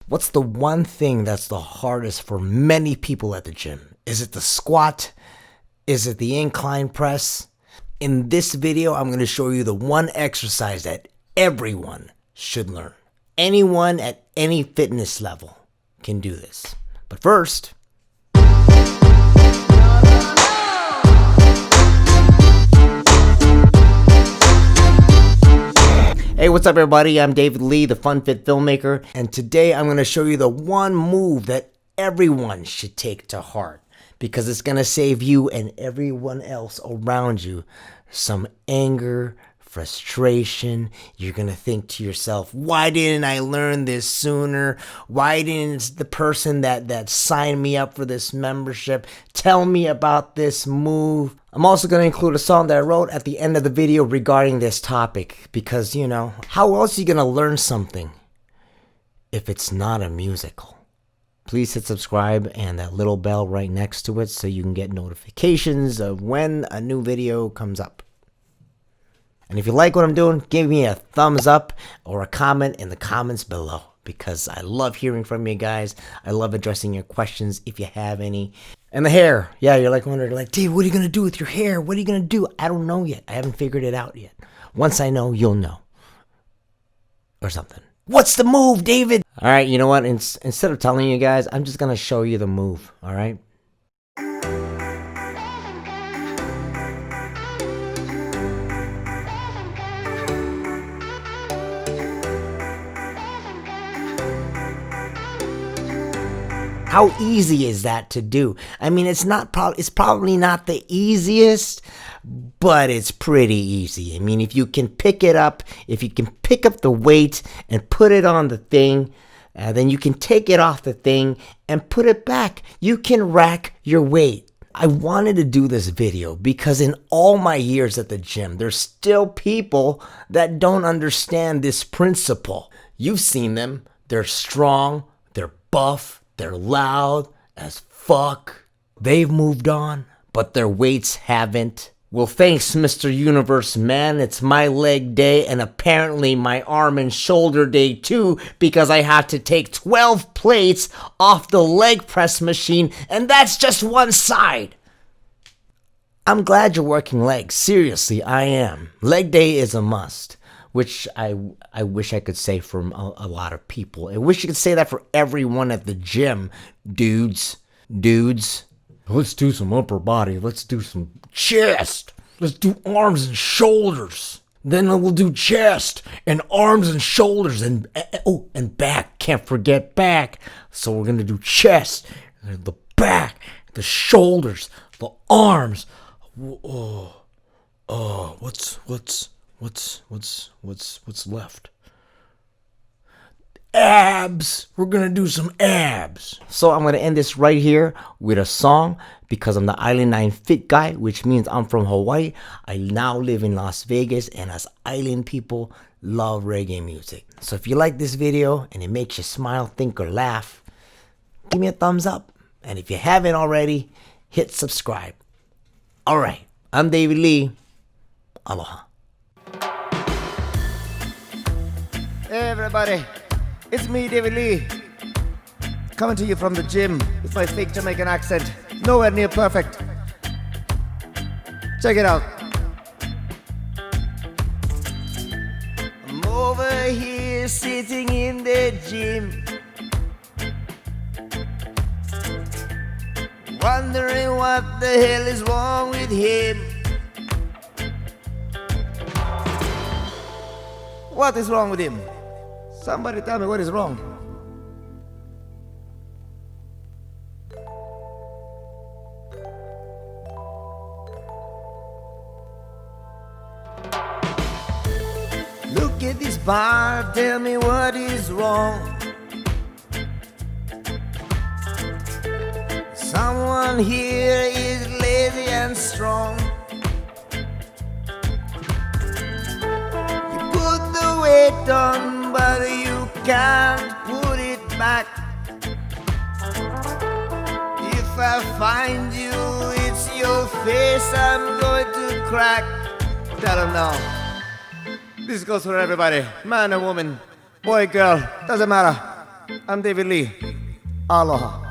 What's the one thing that's the hardest for many people at the gym? Is it the squat? Is it the incline press? In this video, I'm going to show you the one exercise that everyone should learn. Anyone at any fitness level can do this. But first, hey, what's up everybody? I'm David Lee, the Fun Fit filmmaker, and today I'm going to show you the one move that everyone should take to heart because it's going to save you and everyone else around you some anger, frustration. You're going to think to yourself, why didn't I learn this sooner? Why didn't the person that signed me up for this membership tell me about this move? I'm also going to include a song that I wrote at the end of the video regarding this topic because, you know, how else are you going to learn something if it's not a musical? Please hit subscribe and that little bell right next to it so you can get notifications of when a new video comes up. And if you like what I'm doing, give me a thumbs up or a comment in the comments below because I love hearing from you guys. I love addressing your questions if you have any. And the hair. Yeah, you're like wondering, like, Dave, what are you going to do with your hair? What are you going to do? I don't know yet. I haven't figured it out yet. Once I know, you'll know. Or something. What's the move, David? All right, you know what? Instead of telling you guys, I'm just going to show you the move, all right? How easy is that to do? I mean, it's probably not the easiest, but it's pretty easy. I mean, if you can pick it up, if you can pick up the weight and put it on the thing, then you can take it off the thing and put it back. You can rack your weight. I wanted to do this video because in all my years at the gym, there's still people that don't understand this principle. You've seen them. They're strong. They're buff. They're loud as fuck. They've moved on, but their weights haven't. Well, thanks, Mr. Universe Man. It's my leg day and apparently my arm and shoulder day too because I have to take 12 plates off the leg press machine and that's just one side. I'm glad you're working legs. Seriously, I am. Leg day is a must. Which I wish I could say for a lot of people. I wish you could say that for everyone at the gym. Dudes. Let's do some upper body. Let's do some chest. Let's do arms and shoulders. Then we'll do chest and arms and shoulders and back. Can't forget back. So we're going to do chest, the back, the shoulders, the arms. What's left? Abs. We're gonna do some abs. So I'm gonna end this right here with a song because I'm the Island 9 Fit Guy, which means I'm from Hawaii. I now live in Las Vegas, and as island people, love reggae music. So if you like this video and it makes you smile, think, or laugh, give me a thumbs up. And if you haven't already, hit subscribe. All right, I'm David Lee. Aloha. Hey everybody, it's me, David Lee, coming to you from the gym with my fake Jamaican accent, nowhere near perfect. Check it out. I'm over here sitting in the gym, wondering what the hell is wrong with him. What is wrong with him? Somebody tell me what is wrong. Look at this bar, tell me what is wrong. Someone here is lazy and strong. You put the weight on, but you can't put it back. If I find you, it's your face I'm going to crack. Tell them now. This goes for everybody, man or woman, boy, girl, doesn't matter. I'm David Lee. Aloha.